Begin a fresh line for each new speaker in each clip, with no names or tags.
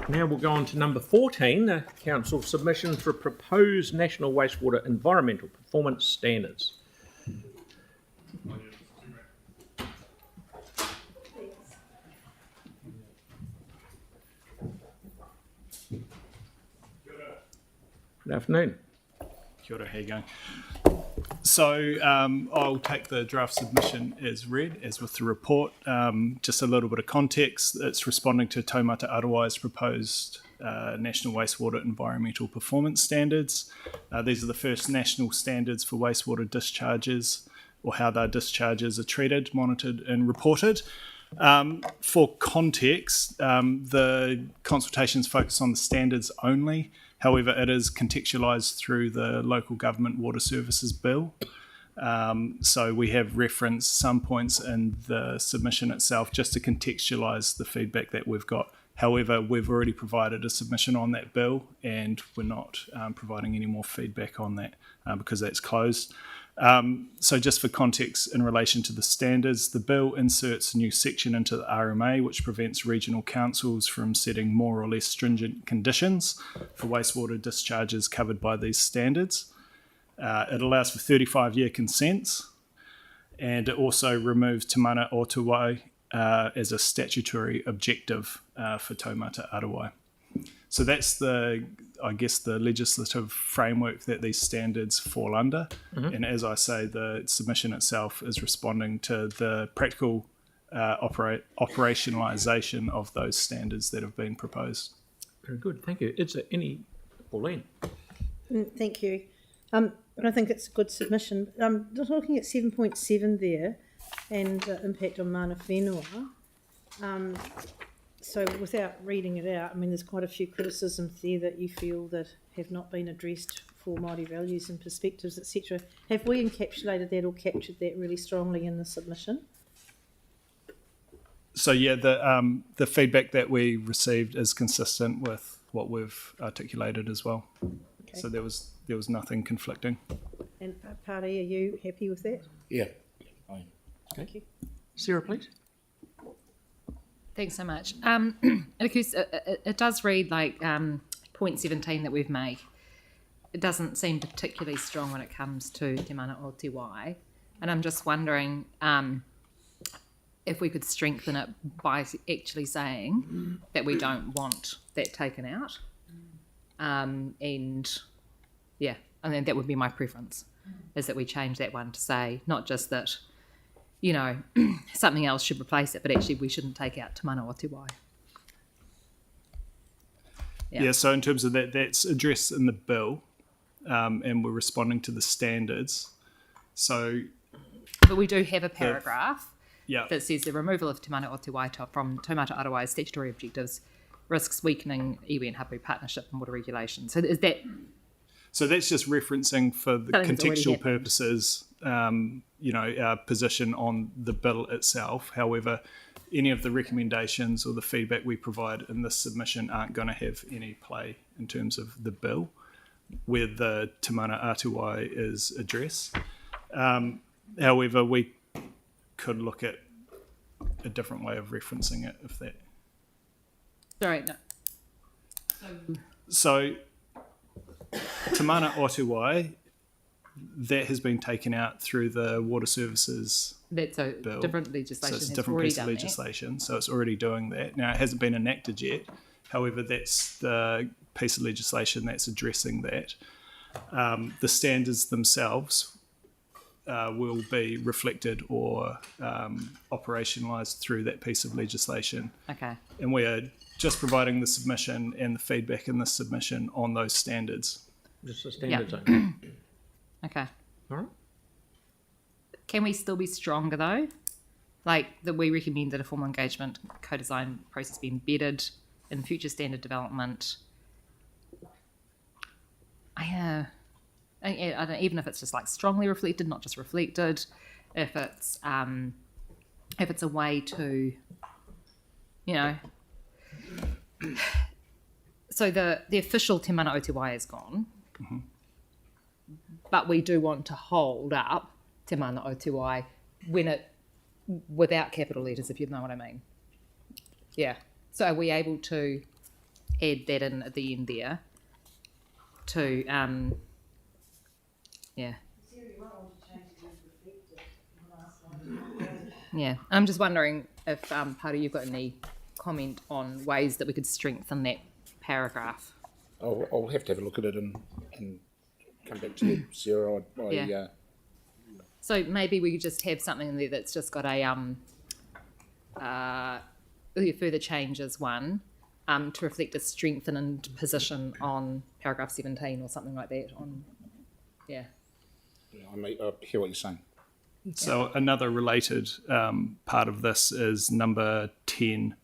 Now we'll go on to number 14, the Council submission for proposed National Wastewater Environmental Performance Standards. Good afternoon.
Kia ora, how you going? So I'll take the draft submission as read, as with the report. Just a little bit of context. It's responding to Taumata Arawai's proposed National Wastewater Environmental Performance Standards. These are the first national standards for wastewater discharges, or how their discharges are treated, monitored and reported. For context, the consultations focus on the standards only. However, it is contextualised through the Local Government Water Services Bill. So we have referenced some points in the submission itself just to contextualise the feedback that we've got. However, we've already provided a submission on that bill and we're not providing any more feedback on that because that's closed. So just for context in relation to the standards, the bill inserts a new section into the RMA which prevents regional councils from setting more or less stringent conditions for wastewater discharges covered by these standards. It allows for 35-year consents, and it also removes Te Mana o Te Wai as a statutory objective for Taumata Arawai. So that's the legislative framework that these standards fall under. Mm-hmm. And as I say, the submission itself is responding to the practical operationalisation of those standards that have been proposed.
Very good, thank you. Is there any, Pauline?
Thank you. I think it's a good submission. Just looking at 7.7 there and impact on mana whenua. So without reading it out, I mean, there's quite a few criticisms there that you feel that have not been addressed for Māori values and perspectives, etc. Have we encapsulated that or captured that really strongly in the submission?
So yeah, the feedback that we received is consistent with what we've articulated as well. Okay. So there was nothing conflicting.
And Pare, are you happy with that?
Yeah.
Okay.
Thank you.
Sarah, please.
Thanks so much. It does read like point 17 that we've made. It doesn't seem particularly strong when it comes to Te Mana o Te Wai. And I'm just wondering if we could strengthen it by actually saying that we don't want that taken out. And that would be my preference, is that we change that one to say not just that, you know, something else should replace it, but actually we shouldn't take out Te Mana o Te Wai.
Yeah, so in terms of that, that's addressed in the bill, and we're responding to the standards. So,
but we do have a paragraph that says the removal of Te Mana o Te Wai from Taumata Arawai's statutory objectives risks weakening iwi and hapu partnership and water regulation. So is that...
So that's just referencing for the contextual purposes, our position on the bill itself. However, any of the recommendations or the feedback we provide in this submission aren't going to have any play in terms of the bill, where the Te Mana o Te Wai is addressed. However, we could look at a different way of referencing it if that...
Sorry, no.
So Te Mana o Te Wai, that has been taken out through the Water Services bill.
Different legislation.
So it's a different piece of legislation, so it's already doing that. Now, it hasn't been enacted yet. However, that's the piece of legislation that's addressing that. The standards themselves will be reflected or operationalised through that piece of legislation.
Okay.
And we are just providing the submission and the feedback in the submission on those standards.
Just the standards only.
Okay.
All right.
Can we still be stronger though? Like that we recommend that a formal engagement co-design process be embedded in future standard development. I don't know, even if it's just like strongly reflected, not just reflected, if it's a way to, you know, so the official Te Mana o Te Wai is gone, mm-hmm. But we do want to hold up Te Mana o Te Wai without capital letters, if you know what I mean. Yeah. So are we able to add that in at the end there to, yeah. Yeah, I'm just wondering if, Pari, you've got any comment on ways that we could strengthen that paragraph.
I'll have to have a look at it and come back to you, Sarah.
Yeah. So maybe we could just have something in there that's just got a further changes one to reflect a strengthened position on paragraph 17 or something like that. I
hear what you're saying.
So another related part of this is number 10,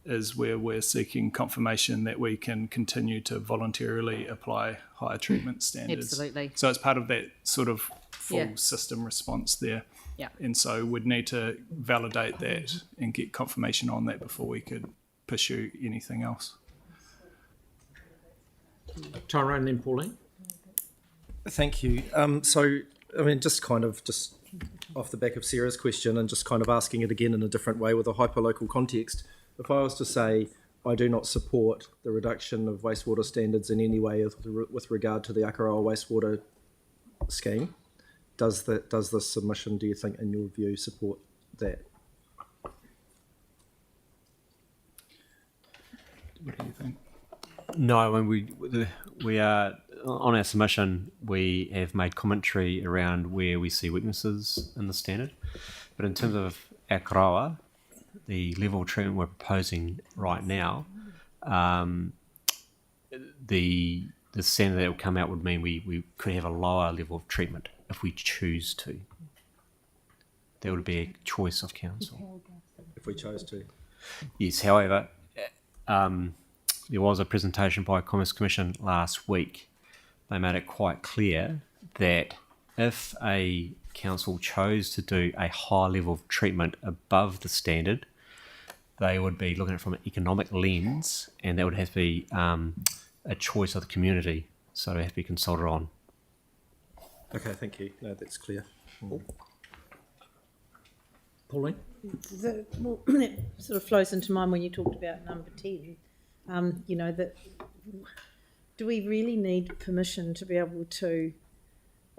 is where we're seeking confirmation that we can continue to voluntarily apply higher treatment standards.
Absolutely.
So it's part of that sort of full
Yeah.
system response there.
Yeah.
And so we'd need to validate that and get confirmation on that before we could pursue anything else.
Tyrone, then Pauline.
Thank you. So, I mean, just off the back of Sarah's question and just kind of asking it again in a different way with a hyperlocal context, if I was to say I do not support the reduction of wastewater standards in any way with regard to the Akaroa wastewater scheme, does this submission, do you think, in your view, support that?
What do you think?
No, when we are on our submission, we have made commentary around where we see weaknesses in the standard. But in terms of Akaroa, the level of treatment we're proposing right now, the standard that will come out would mean we could have a lower level of treatment if we choose to. That would be a choice of council.
If we chose to.
Yes, however, there was a presentation by Commerce Commission last week. They made it quite clear that if a council chose to do a high level of treatment above the standard, they would be looking at it from an economic lens, and that would have to be a choice of the community, so it would have to be consulted on.
Okay, thank you. No, that's clear.
Pauline?
That sort of flows into mind when you talked about number 10. That do we really need permission to be able to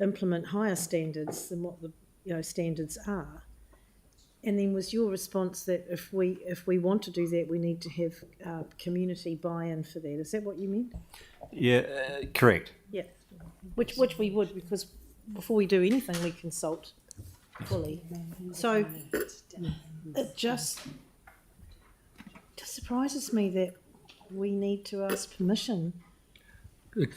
implement higher standards than what the standards are? And then was your response that if we want to do that, we need to have community buy-in for that? Is that what you meant?
Yeah, correct.
Yeah, which we would, because before we do anything, we consult fully. So it just surprises me that we need to ask permission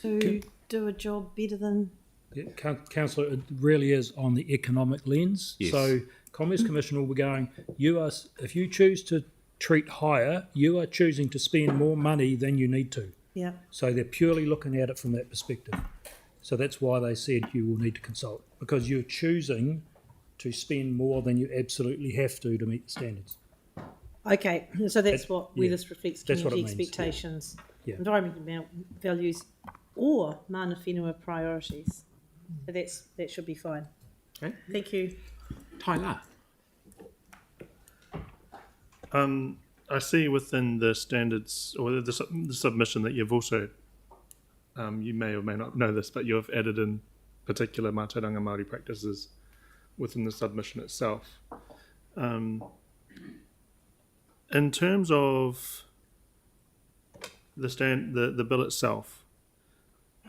to do a job better than.
Yeah, Councillor, it really is on the economic lens.
Yes.
So Commerce Commission will be going, if you choose to treat higher, you are choosing to spend more money than you need to.
Yeah.
So they're purely looking at it from that perspective. So that's why they said you will need to consult, because you're choosing to spend more than you absolutely have to meet the standards.
Okay, so that's where
yeah,
this reflects
that's what it
community
means,
expectations,
Yeah.
environmental values, or mana whenua priorities. So that should be fine.
Okay.
Thank you.
Tyler?
I see within the standards or the submission that you've also, you may or may not know this, but you've added in particular mātauranga Māori practices within the submission itself. In terms of the bill itself,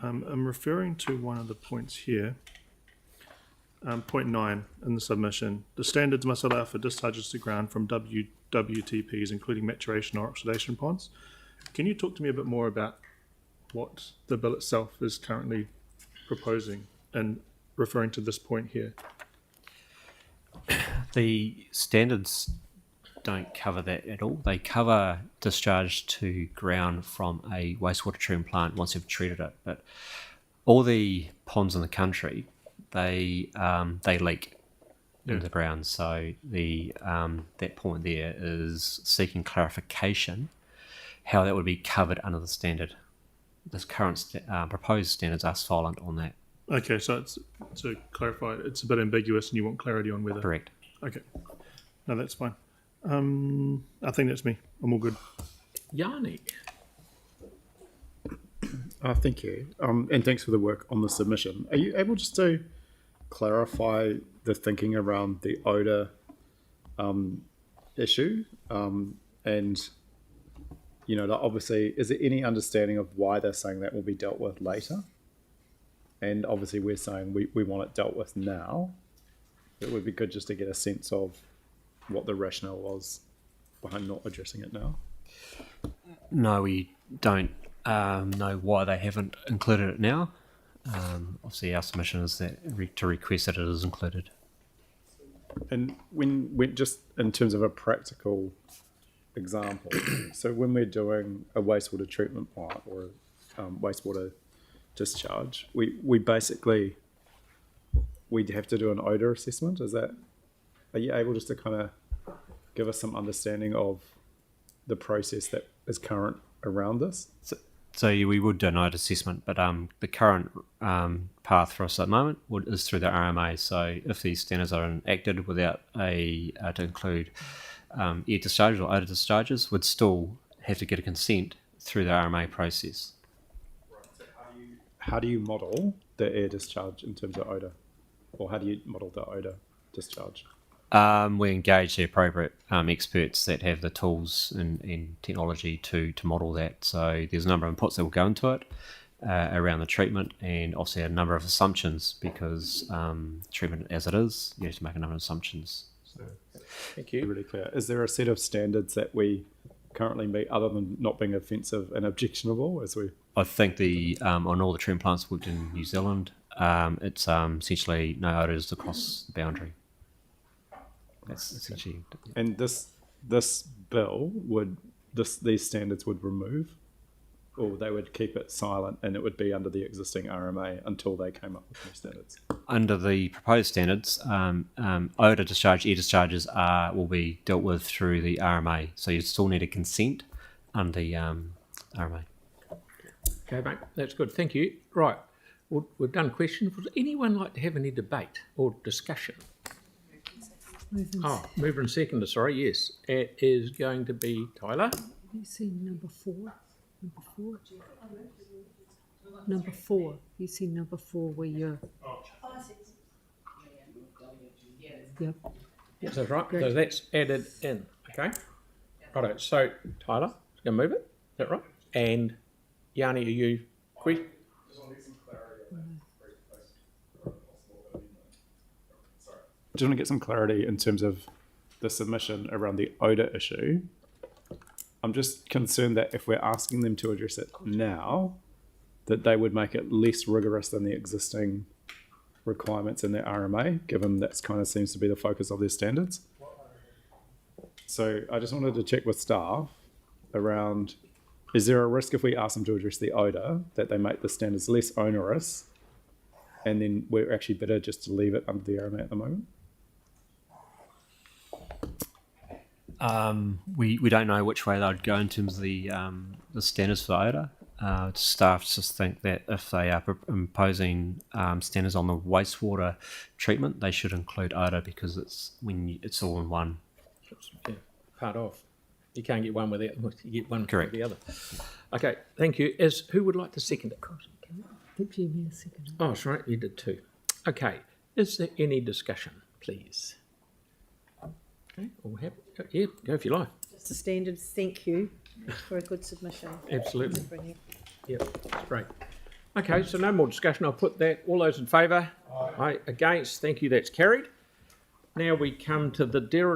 I'm referring to one of the points here. Point 9 in the submission. The standards must allow for discharges to ground from WTPs, including maturation or oxidation ponds. Can you talk to me a bit more about what the bill itself is currently proposing and referring to this point here?
The standards don't cover that at all. They cover discharge to ground from a wastewater treatment plant once you've treated it. But all the ponds in the country, they leak into the ground. So the that point there is seeking clarification how that would be covered under the standard. This current proposed standards are silent on that.
Okay, so it's, to clarify, it's a bit ambiguous and you want clarity on whether...
Correct.
Okay. No, that's fine. I think that's me. I'm all good.
Yanni?
Thank you. And thanks for the work on the submission. Are you able just to clarify the thinking around the odour issue? And, you know, obviously, is there any understanding of why they're saying that will be dealt with later? And obviously, we're saying we want it dealt with now. It would be good just to get a sense of what the rationale was behind not addressing it now.
No, we don't know why they haven't included it now. Obviously, our submission is that to request that it is included.
And when just in terms of a practical example, so when we're doing a wastewater treatment plant or wastewater discharge, we basically we'd have to do an odour assessment. Are you able just to kind of give us some understanding of the process that is current around this?
So we would do an odour assessment, but the current path for us at the moment is through the RMA. So if these standards are enacted without to include air discharges or odour discharges, would still have to get a consent through the RMA process.
How do you model the air discharge in terms of odour? Or how do you model the odour discharge?
We engage the appropriate experts that have the tools and technology to model that. So there's a number of inputs that will go into it around the treatment, and obviously a number of assumptions, because treatment as it is, you have to make a number of assumptions. So.
Thank you.
Really clear. Is there a set of standards that we currently meet other than not being offensive and objectionable?
I think on all the treatment plants worked in New Zealand, it's essentially no odours across the boundary. That's essentially.
And this bill these standards would remove, or they would keep it silent, and it would be under the existing RMA until they came up with new standards.
Under the proposed standards, odour discharge, air discharges will be dealt with through the RMA. So you still need a consent under the RMA.
Okay, mate, that's good. Thank you. Right, we've done questions. Would anyone like to have any debate or discussion? Mover and seconder, sorry, yes. It is going to be Tyler.
You see number four? Number four. You see number four where you're... Yep.
Yes, that's right. So that's added in, okay? Righto, so Tyler, going to move it, is that right? And Yanni, are you quick?
Just want to get some clarity in terms of the submission around the odour issue. I'm just concerned that if we're asking them to address it now, that they would make it less rigorous than the existing requirements in their RMA, given that kind of seems to be the focus of their standards. So I just wanted to check with staff around, is there a risk if we ask them to address the odour that they make the standards less onerous, and then we're actually better just to leave it under the RMA at the moment?
We don't know which way they'd go in terms of the standards for the odour. Staff just think that if they are imposing standards on the wastewater treatment, they should include odour, because it's all in one.
Yeah, part of. You can't get one without, you get one
Correct.
with the other. Okay, thank you. Who would like to second it?
I think you need a second.
Oh, that's right, you did too. Okay, is there any discussion, please? Okay, all happy? Yeah, go if you like.
Just the standards, thank you for a good submission.
Absolutely.
Brilliant.
Yep, that's great. Okay, so no more discussion. I'll put that. All those in favour? Aye. Against? Thank you. That's carried. Now we come to the dereliction